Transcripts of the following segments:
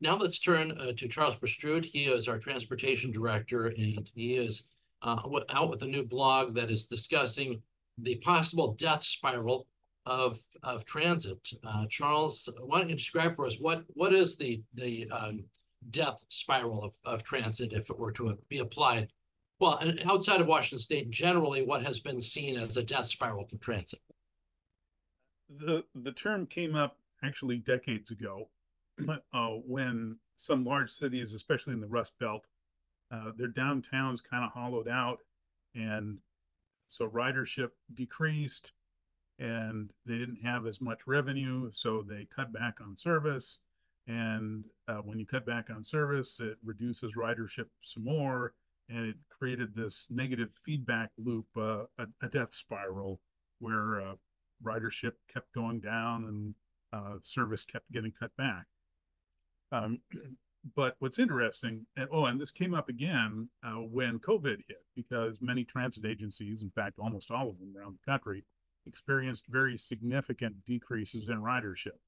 Now let's turn to Charles Prestrud. He is our Transportation Director, and he is out with a new blog that is discussing the possible death spiral of transit. Charles, why don't you describe for us what is the death spiral of transit if it were to be applied? Well, and outside of Washington State, generally, what has been seen as a death spiral for transit? The term came up actually decades ago when some large cities, especially in the Rust Belt, their downtowns kind of hollowed out, and so ridership decreased, and they didn't have as much revenue, so they cut back on service. And when you cut back on service, it reduces ridership some more, and it created this negative feedback loop, a death spiral, where ridership kept going down and service kept getting cut back. Um, but what's interesting, and this came up again when COVID hit, because many transit agencies, in fact, almost all of them around the country, experienced very significant decreases in ridership.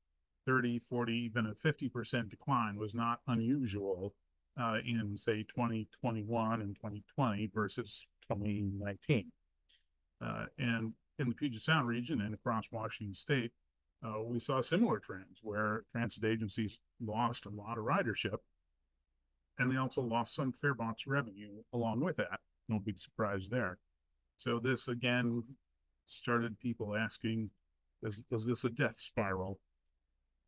30, 40, even a 50% decline was not unusual in, say, 2021 and 2020 versus 2019. And in the Puget Sound region and across Washington State, we saw similar trends where transit agencies lost a lot of ridership, and they also lost some fare box revenue along with that. No big surprise there. So this again started people asking, is this a death spiral?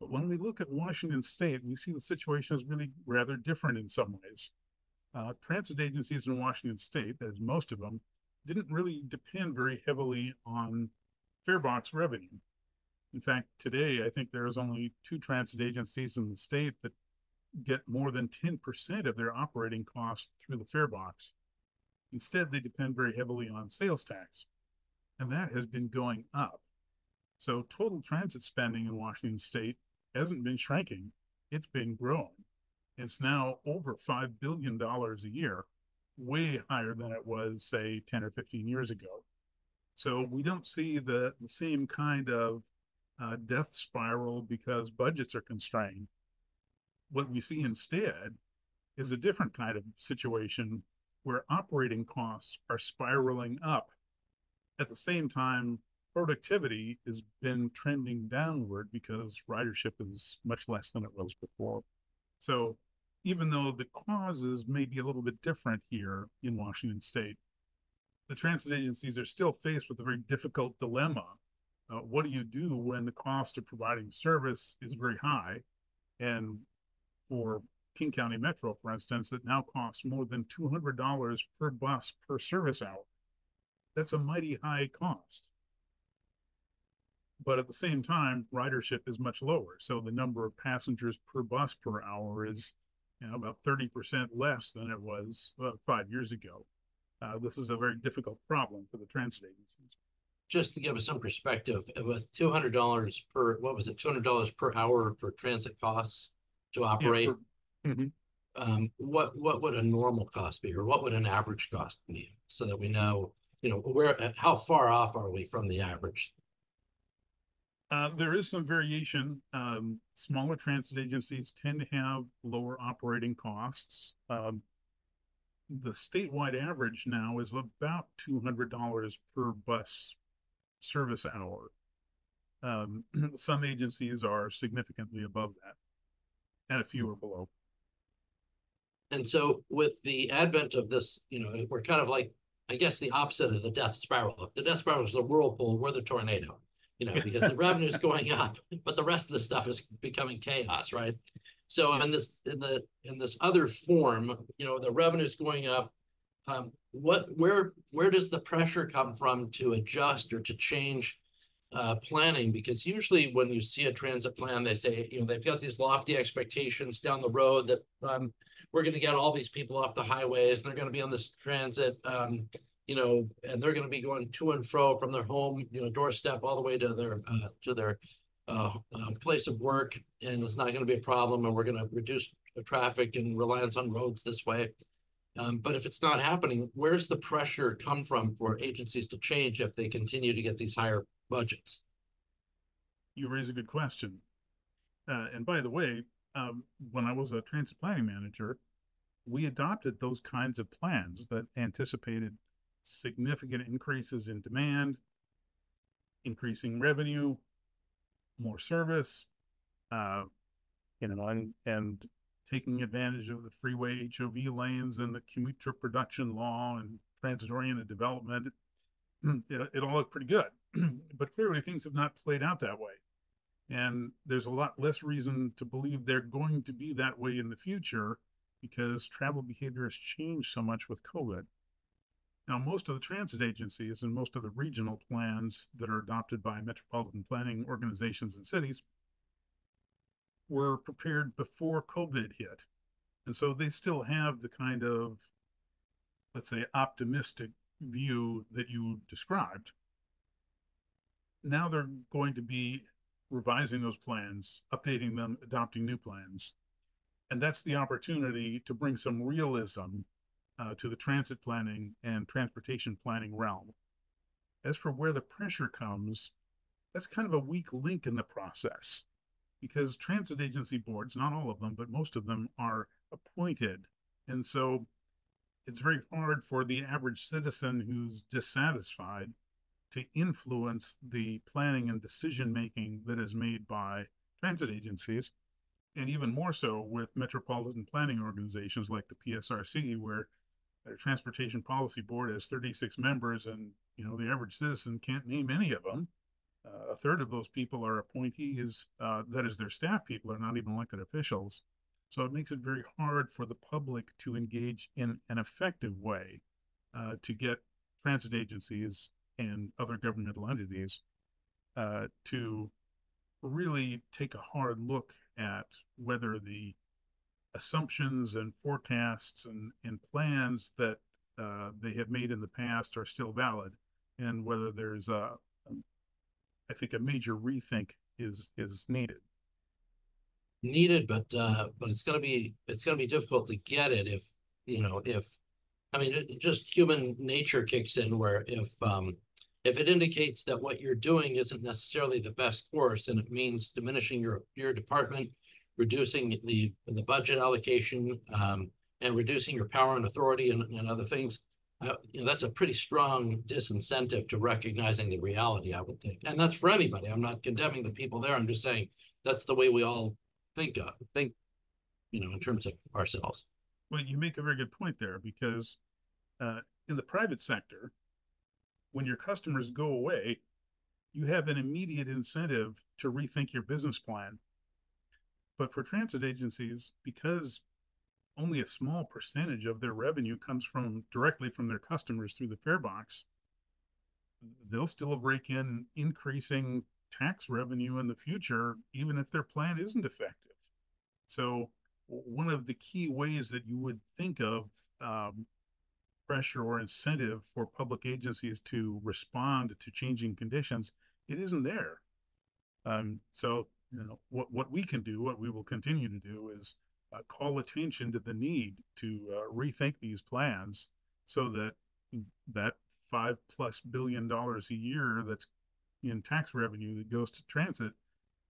But when we look at Washington State, we see the situation is really rather different in some ways. Transit agencies in Washington State, that is most of them, didn't really depend very heavily on fare box revenue. In fact, today, I think there's only 2 transit agencies in the state that get more than 10% of their operating costs through the fare box. Instead, they depend very heavily on sales tax, and that has been going up. So total transit spending in Washington State hasn't been shrinking, it's been growing. It's now over $5 billion a year, way higher than it was, say, 10 or 15 years ago. So we don't see the same kind of death spiral because budgets are constrained. What we see instead is a different kind of situation where operating costs are spiraling up. At the same time, productivity has been trending downward because ridership is much less than it was before. So even though the causes may be a little bit different here in Washington State, the transit agencies are still faced with a very difficult dilemma. What do you do when the cost of providing service is very high? And for King County Metro, for instance, it now costs more than $200 per bus per service hour. That's a mighty high cost. But at the same time, ridership is much lower. So the number of passengers per bus per hour is about 30% less than it was 5 years ago. This is a very difficult problem for the transit agencies. Just to give us some perspective, with $200 per, what was it, $200 per hour for transit costs to Yeah. operate, what would a normal cost be, or what would an average cost be, so that we know, how far off are we from the average? There is some variation. Smaller transit agencies tend to have lower operating costs. The statewide average now is about $200 per bus service hour. Some agencies are significantly above that, and a few are below. And so with the advent of this, we're kind of like, I guess, the opposite of the death spiral. If the death spiral is the whirlpool, we're the tornado, because the revenue is going up, but the rest of the stuff is becoming chaos, right? So in this other form, the revenue is going up. Where does the pressure come from to adjust or to change planning? Because usually when you see a transit plan, they say, they've got these lofty expectations down the road that we're going to get all these people off the highways, and they're going to be on this transit, and they're going to be going to and fro from their home, doorstep all the way to their place of work, and it's not going to be a problem, and we're going to reduce traffic and reliance on roads this way. But if it's not happening, where's the pressure come from for agencies to change if they continue to get these higher budgets? You raise a good question. And by the way, when I was a transit planning manager, we adopted those kinds of plans that anticipated significant increases in demand, increasing revenue, more service, uh, and taking advantage of the freeway HOV lanes and the commute trip reduction law and transit-oriented development. It all looked pretty good, but clearly things have not played out that way. And there's a lot less reason to believe they're going to be that way in the future because travel behavior has changed so much with COVID. Now, most of the transit agencies and most of the regional plans that are adopted by metropolitan planning organizations and cities were prepared before COVID hit. And so they still have the kind of, let's say, optimistic view that you described. Now they're going to be revising those plans, updating them, adopting new plans. And that's the opportunity to bring some realism to the transit planning and transportation planning realm. As for where the pressure comes, that's kind of a weak link in the process because transit agency boards, not all of them, but most of them are appointed. And so it's very hard for the average citizen who's dissatisfied to influence the planning and decision making that is made by transit agencies, and even more so with metropolitan planning organizations like the PSRC, where their transportation policy board has 36 members, and the average citizen can't name any of them. A third of those people are appointees, that is, their staff people are not even elected officials. So it makes it very hard for the public to engage in an effective way to get transit agencies and other governmental entities to really take a hard look at whether the assumptions and forecasts and plans that they have made in the past are still valid, and whether there's I think a major rethink is needed. But it's gonna be difficult to get it if I mean just human nature kicks in where if it indicates that what you're doing isn't necessarily the best course and it means diminishing your department, reducing the budget allocation, and reducing your power and authority and other things, that's a pretty strong disincentive to recognizing the reality, I would think. And that's for anybody. I'm not condemning the people there. I'm just saying that's the way we all think in terms of ourselves. Well, you make a very good point there because in the private sector, when your customers go away, you have an immediate incentive to rethink your business plan. But for transit agencies, because only a small percentage of their revenue comes directly from their customers through the fare box, they'll still rake in increasing tax revenue in the future, even if their plan isn't effective. So one of the key ways that you would think of pressure or incentive for public agencies to respond to changing conditions, it isn't there. So what we can do, what we will continue to do, is call attention to the need to rethink these plans so that that $5+ billion a year that's in tax revenue that goes to transit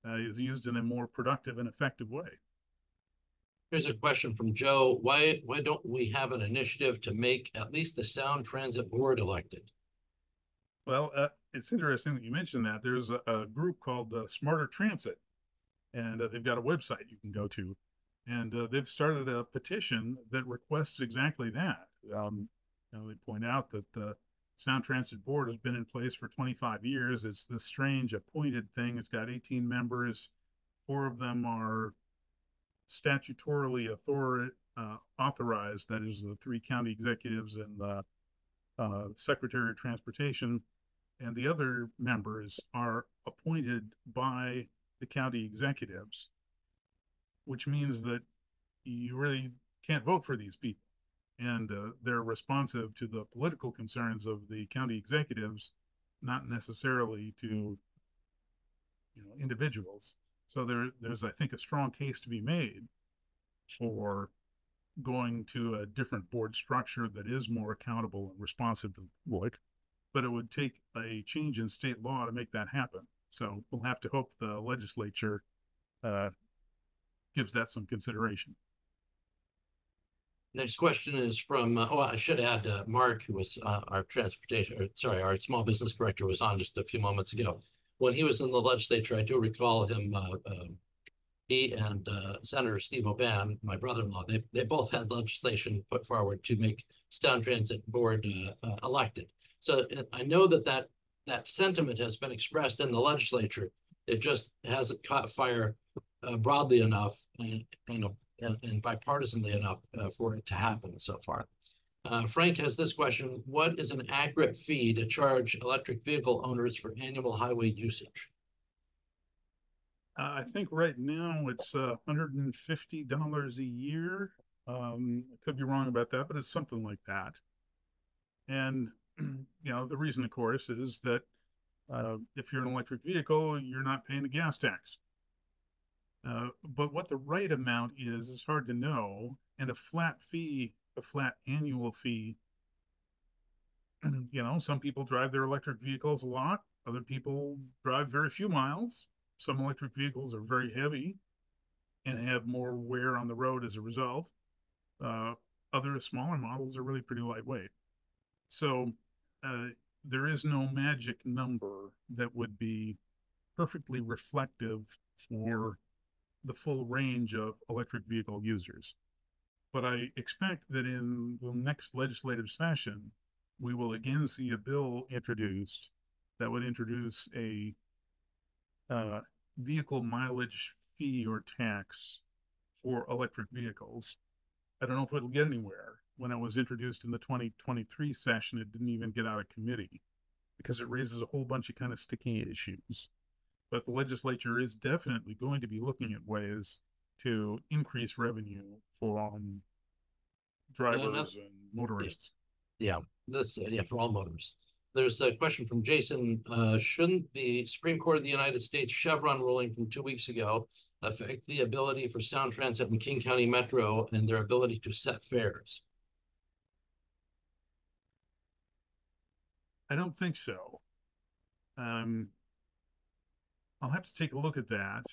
is used in a more productive and effective way. Here's a question from Joe. Why don't we have an initiative to make at least the Sound Transit Board elected? Well, it's interesting that you mentioned that. There's a group called Smarter Transit, and they've got a website you can go to. And they've started a petition that requests exactly that. They point out that the Sound Transit Board has been in place for 25 years. It's this strange appointed thing. It's got 18 members. 4 of them are statutorily authorized. That is the 3 county executives and the Secretary of Transportation. And the other members are appointed by the county executives, which means that you really can't vote for these people. And they're responsive to the political concerns of the county executives, not necessarily to individuals. So there's, I think, a strong case to be made for going to a different board structure that is more accountable and responsive to the public, but it would take a change in state law to make that happen. So we'll have to hope the legislature gives that some consideration. Next question is from, oh, I should add, Mark, who was our our small business director, was on just a few moments ago. When he was in the legislature, I do recall him, he and Senator Steve O'Ban, my brother-in-law, they both had legislation put forward to make Sound Transit Board elected. So I know that sentiment has been expressed in the legislature. It just hasn't caught fire broadly enough and bipartisanly enough for it to happen so far. Frank has this question: what is an accurate fee to charge electric vehicle owners for annual highway usage? I think right now it's $150 a year. I could be wrong about that, but it's something like that. And the reason, of course, is that if you're an electric vehicle, you're not paying the gas tax. But what the right amount is hard to know. And a flat fee, a flat annual fee, some people drive their electric vehicles a lot. Other people drive very few miles. Some electric vehicles are very heavy and have more wear on the road as a result. Other smaller models are really pretty lightweight. So there is no magic number that would be perfectly reflective for the full range of electric vehicle users. But I expect that in the next legislative session, we will again see a bill introduced that would introduce a vehicle mileage fee or tax for electric vehicles. I don't know if it'll get anywhere. When it was introduced in the 2023 session, it didn't even get out of committee because it raises a whole bunch of kind of sticky issues. But the legislature is definitely going to be looking at ways to increase revenue for drivers and motorists. Yeah, for all motorists. There's a question from Jason. Shouldn't the Supreme Court of the United States Chevron ruling from 2 weeks ago affect the ability for Sound Transit and King County Metro and their ability to set fares? I don't think so. I'll have to take a look at that.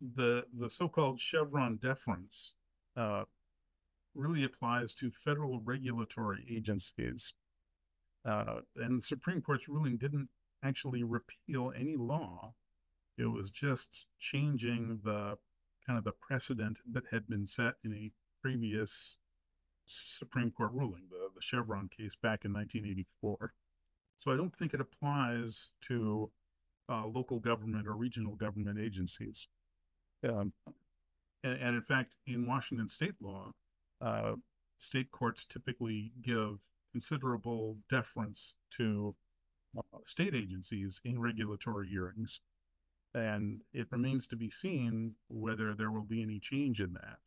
The so-called Chevron deference really applies to federal regulatory agencies. And the Supreme Court's ruling didn't actually repeal any law. It was just changing the kind of the precedent that had been set in a previous Supreme Court ruling, the Chevron case back in 1984. So I don't think it applies to local government or regional government agencies. And in fact, in Washington state law, state courts typically give considerable deference to state agencies in regulatory hearings. And it remains to be seen whether there will be any change in that.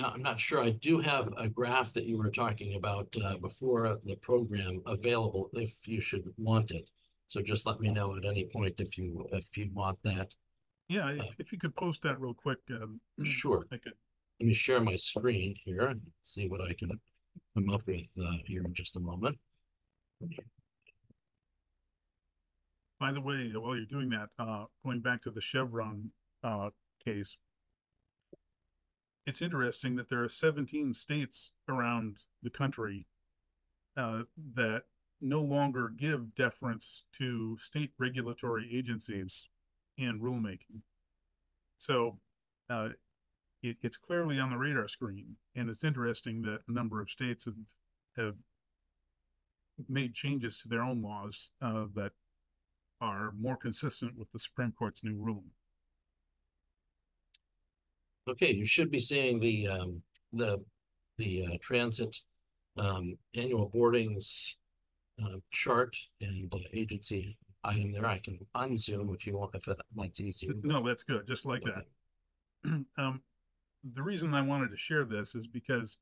I'm not sure. I do have a graph that you were talking about before the program available if you should want it. So just let me know at any point if you want that. Yeah, if you could post that real quick. Sure. I could. Let me share my screen here and see what I can come up with here in just a moment. By the way, while you're doing that, going back to the Chevron case, it's interesting that there are 17 states around the country that no longer give deference to state regulatory agencies in rulemaking. So it's clearly on the radar screen, and it's interesting that a number of states have made changes to their own laws that are more consistent with the Supreme Court's new ruling. Okay, you should be seeing the transit annual boardings chart and agency item there. I can unzoom if you want, if that's easier. No, that's good. Just like Okay. that. The reason I wanted to share this is because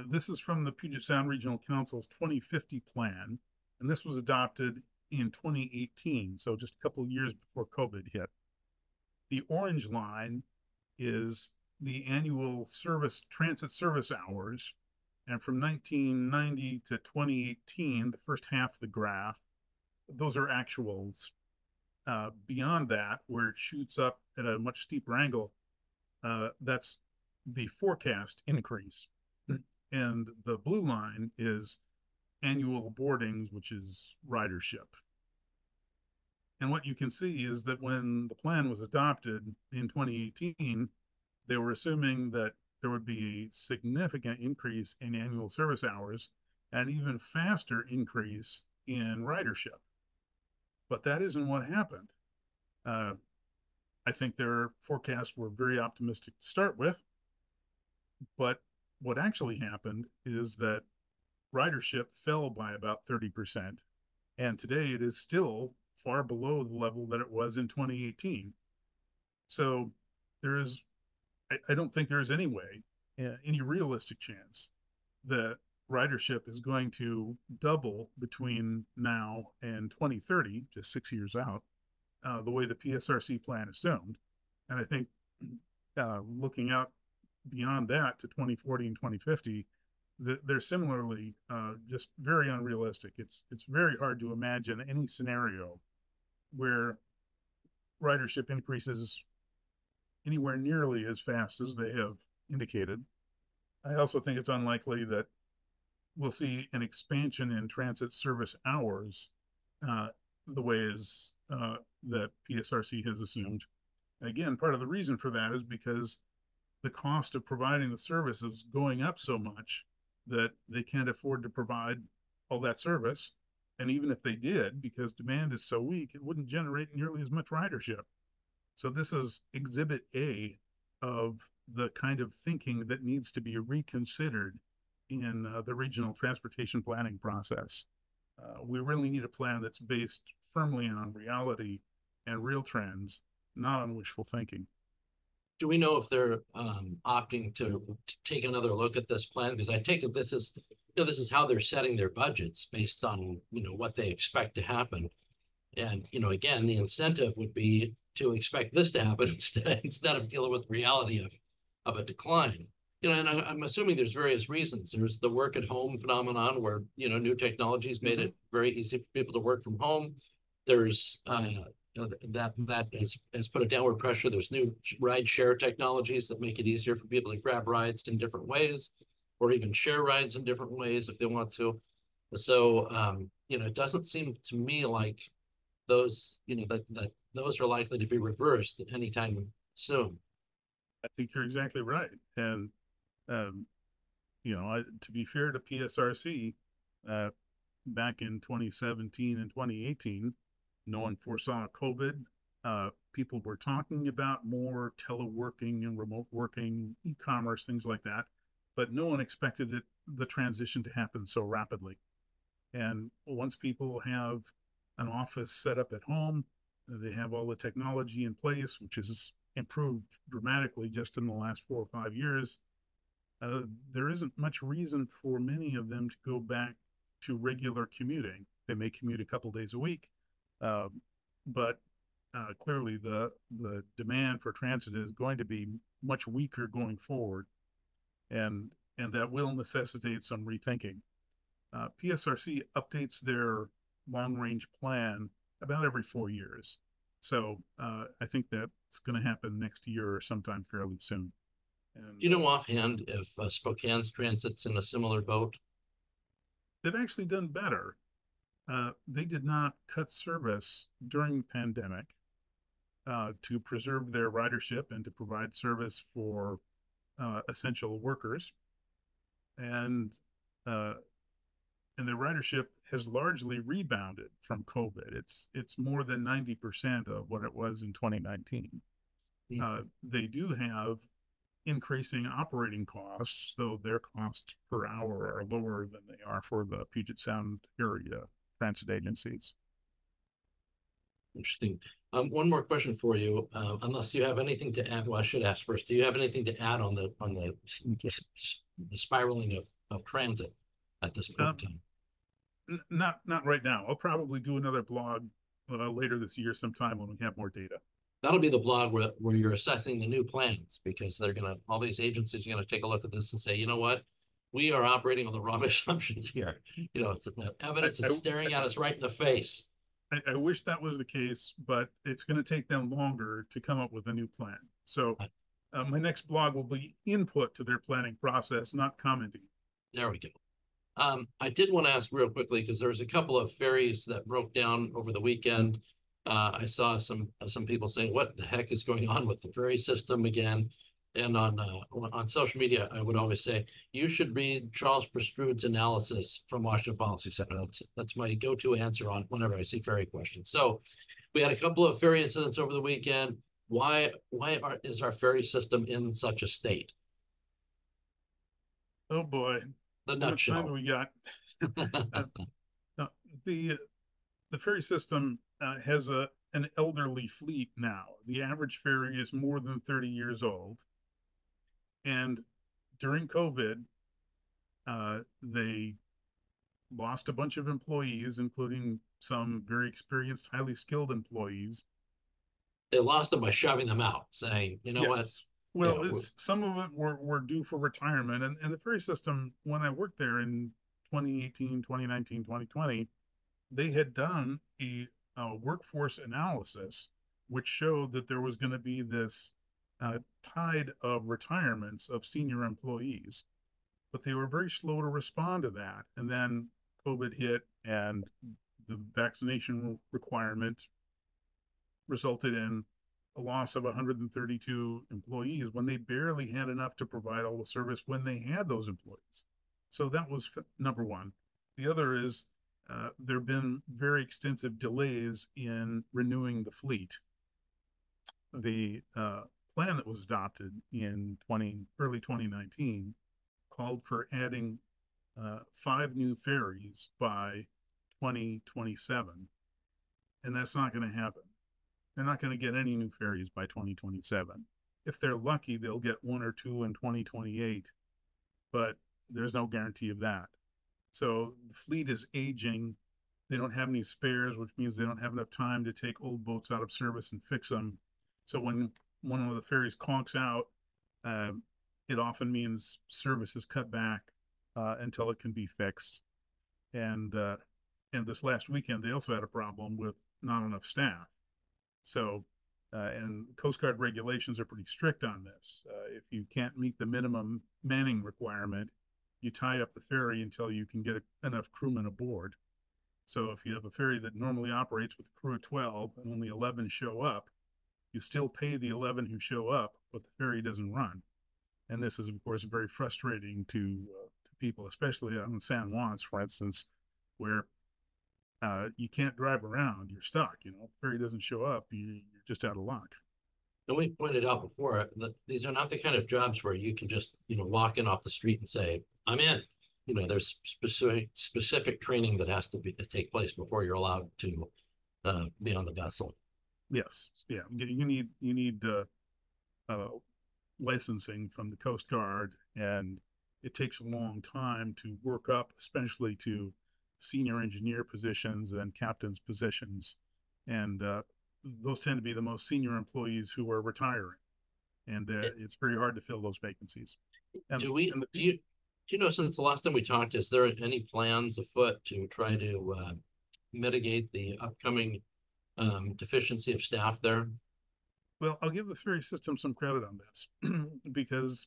this is from the Puget Sound Regional Council's 2050 plan, and this was adopted in 2018, so just a couple of years before COVID hit. The orange line is the annual transit service hours, and from 1990 to 2018, the first half of the graph, those are actuals. Beyond that, where it shoots up at a much steeper angle, that's the forecast increase. And the blue line is annual boardings, which is ridership. And what you can see is that when the plan was adopted in 2018, they were assuming that there would be a significant increase in annual service hours and even faster increase in ridership. But that isn't what happened. Uh, I think their forecasts were very optimistic to start with. But what actually happened is that ridership fell by about 30%. And today it is still far below the level that it was in 2018. So there is, I don't think there is any way, any realistic chance that ridership is going to double between now and 2030, just 6 years out, the way the PSRC plan assumed. And I think looking out beyond that to 2040 and 2050, they're similarly just very unrealistic. It's very hard to imagine any scenario where ridership increases anywhere nearly as fast as they have indicated. I also think it's unlikely that we'll see an expansion in transit service hours the way as that PSRC has assumed. Again, part of the reason for that is because the cost of providing the service is going up so much that they can't afford to provide all that service. And even if they did, because demand is so weak, it wouldn't generate nearly as much ridership. So this is exhibit A of the kind of thinking that needs to be reconsidered in the regional transportation planning process. We really need a plan that's based firmly on reality and real trends, not on wishful thinking. Do we know if they're opting to take another look at this plan? Because I take it this is, this is how they're setting their budgets based on, what they expect to happen. And, again, the incentive would be to expect this to happen instead of dealing with reality of a decline. And I'm assuming there's various reasons. There's the work at home phenomenon where, new technologies made it very easy for people to work from home. There's that has put a downward pressure. There's new ride share technologies that make it easier for people to grab rides in different ways, or even share rides in different ways if they want to. So, it doesn't seem to me like those, that those are likely to be reversed anytime soon. I think you're exactly right. And, to be fair to PSRC, back in 2017 and 2018, no one foresaw COVID. People were talking about more teleworking and remote working, e-commerce, things like that, but no one expected the transition to happen so rapidly. And once people have an office set up at home, they have all the technology in place, which has improved dramatically just in the last 4 or 5 years. There isn't much reason for many of them to go back to regular commuting. They may commute a couple days a week, but clearly the demand for transit is going to be much weaker going forward, and that will necessitate some rethinking. PSRC updates their long-range plan about every 4 years, so I think that's going to happen next year or sometime fairly soon. And, do you know offhand if Spokane's transit's in a similar boat? They've actually done better. They did not cut service during the pandemic to preserve their ridership and to provide service for essential workers, and their ridership has largely rebounded from COVID. It's more than 90% of what it was in 2019. They do have increasing operating costs, though their costs per hour are lower than they are for the Puget Sound area transit agencies. Interesting. One more question for you, unless you have anything to add. Well, I should ask first. Do you have anything to add on the spiraling of transit at this point in time? Not right now. I'll probably do another blog later this year sometime when we have more data. That'll be the blog where you're assessing the new plans, because all these agencies are gonna take a look at this and say, you know what, we are operating on the wrong assumptions here. It's evidence is staring at us right in the face. I wish that was the case, but it's going to take them longer to come up with a new plan. So Uh, my next blog will be input to their planning process, not commenting. There we go. I did want to ask real quickly because there's a couple of ferries that broke down over the weekend. I saw some people saying, "What the heck is going on with the ferry system again?" And on social media, I would always say you should read Charles Prestrud's analysis from Washington Policy Center. That's my go-to answer on whenever I see ferry questions. So we had a couple of ferry incidents over the weekend. Is our ferry system in such a state? Oh boy, The how much time do nutshell. we got? uh, no, the ferry system has an elderly fleet now. The average ferry is more than 30 years old, and during COVID, they lost a bunch of employees, including some very experienced, highly skilled employees. They lost them by shoving them out, saying, you know what? Yes. Yeah, Well, it's some of it were due for retirement. And the ferry system, when I worked there in 2018, 2019, 2020, they had done a workforce analysis, which showed that there was going to be this tide of retirements of senior employees. But they were very slow to respond to that. And then COVID hit, and the vaccination requirement resulted in a loss of 132 employees when they barely had enough to provide all the service when they had those employees. So that was number one. The other is there have been very extensive delays in renewing the fleet. The plan that was adopted in early 2019 called for adding 5 new ferries by 2027, and that's not going to happen. They're not going to get any new ferries by 2027. If they're lucky, they'll get 1 or 2 in 2028, but there's no guarantee of that. So the fleet is aging. They don't have any spares, which means they don't have enough time to take old boats out of service and fix them. So when one of the ferries conks out, uh, it often means service is cut back until it can be fixed. And and this last weekend, they also had a problem with not enough staff. So, and Coast Guard regulations are pretty strict on this. If you can't meet the minimum manning requirement, you tie up the ferry until you can get enough crewmen aboard. So if you have a ferry that normally operates with a crew of 12 and only 11 show up, you still pay the 11 who show up, but the ferry doesn't run. And this is, of course, very frustrating to people, especially on San Juans, for instance, where you can't drive around. You're stuck. You know, if the ferry doesn't show up, you're just out of luck. and we pointed out before that these are not the kind of jobs where you can just, walk in off the street and say, I'm in. There's specific training that has to take place before you're allowed to be on the vessel. Yes, yeah. You need uh, licensing from the Coast Guard, and it takes a long time to work up, especially to senior engineer positions and captain's positions, and those tend to be the most senior employees who are retiring, and it's very hard to fill those vacancies. And Do we, and the do you, do you know, since the last time we talked, is there any plans afoot to try to mitigate the upcoming deficiency of staff there? Well, I'll give the ferry system some credit on this because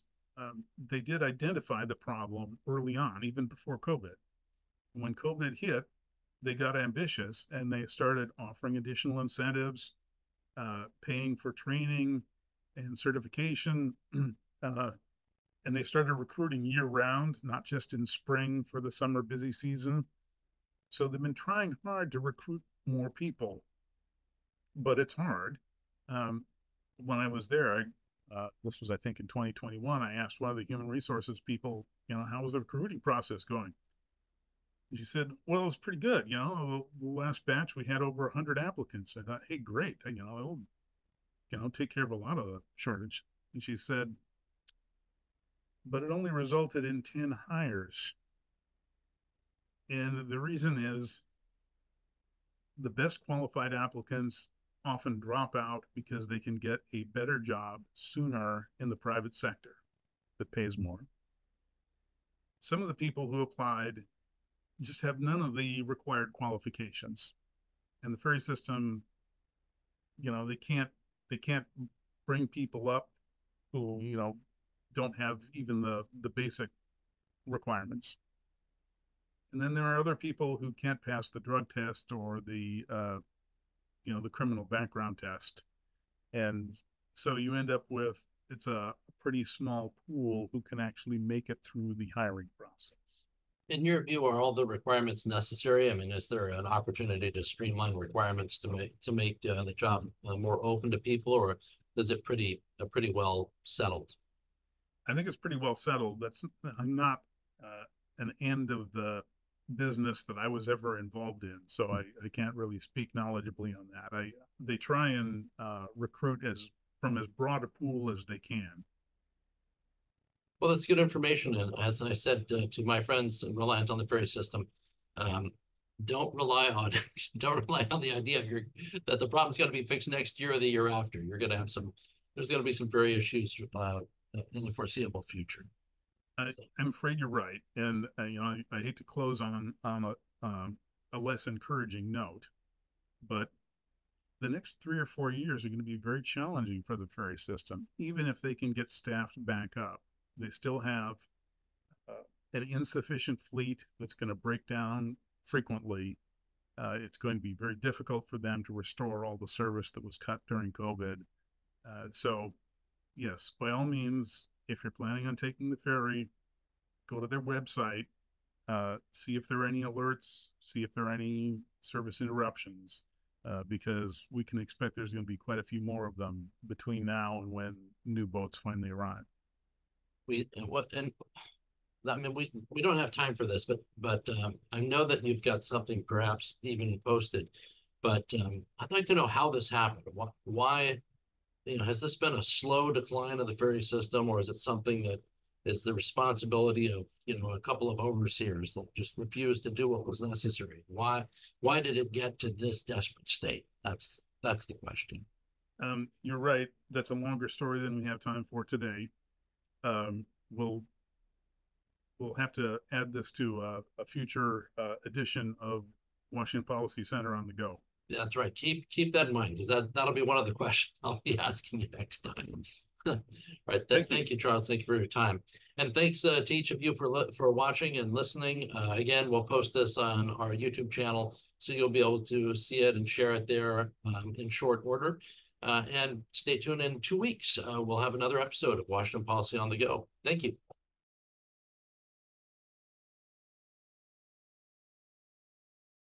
they did identify the problem early on, even before COVID. When COVID hit, they got ambitious and they started offering additional incentives, paying for training and certification. And they started recruiting year round, not just in spring for the summer busy season. So they've been trying hard to recruit more people, but it's hard. Um, when I was there, this was, I think, in 2021, I asked one of the human resources people, how was the recruiting process going? She said, well, it was pretty good. The last batch, we had over 100 applicants. I thought, hey, great. It'll, take care of a lot of the shortage. And she said, but it only resulted in 10 hires. And the reason is the best qualified applicants often drop out because they can get a better job sooner in the private sector that pays more. Some of the people who applied just have none of the required qualifications. And the ferry system, they can't bring people up who, don't have even the basic requirements. And then there are other people who can't pass the drug test or the criminal background test. And so you end up with, it's a pretty small pool who can actually make it through the hiring process. In your view, are all the requirements necessary? I mean, is there an opportunity to streamline requirements to make the job more open to people, or is it pretty well settled? I think it's pretty well settled. I'm not an end of the business that I was ever involved in, so I can't really speak knowledgeably on that. They try and recruit from as broad a pool as they can. Well, that's good information. And as I said to my friends reliant on the ferry system, um, don't rely on the idea that the problem's going to be fixed next year or the year after. You're going to have there's going to be some ferry issues in the foreseeable future. I'm afraid you're right, and I hate to close on a less encouraging note, but the next 3 or 4 years are going to be very challenging for the ferry system, even if they can get staffed back up. They still have an insufficient fleet that's going to break down frequently. It's going to be very difficult for them to restore all the service that was cut during COVID. So, yes, by all means, if you're planning on taking the ferry, go to their website, see if there are any alerts, see if there are any service interruptions, because we can expect there's going to be quite a few more of them between now and when new boats finally arrive. I mean, we don't have time for this, but I know that you've got something perhaps even posted, but I'd like to know how this happened. Why, has this been a slow decline of the ferry system, or is it something that is the responsibility of, a couple of overseers that just refused to do what was necessary? Why did it get to this desperate state? That's the question. You're right. That's a longer story than we have time for today. We'll have to add this to a future edition of Washington Policy Center on the Go. That's right. Keep that in mind, because that'll be one of the questions I'll be asking you next time. Right. Thank you, Charles. Thank you for your time, and thanks to each of you for watching and listening. Again, we'll post this on our YouTube channel, so you'll be able to see it and share it there in short order. And stay tuned in 2 weeks. We'll have another episode of Washington Policy on the Go. Thank you.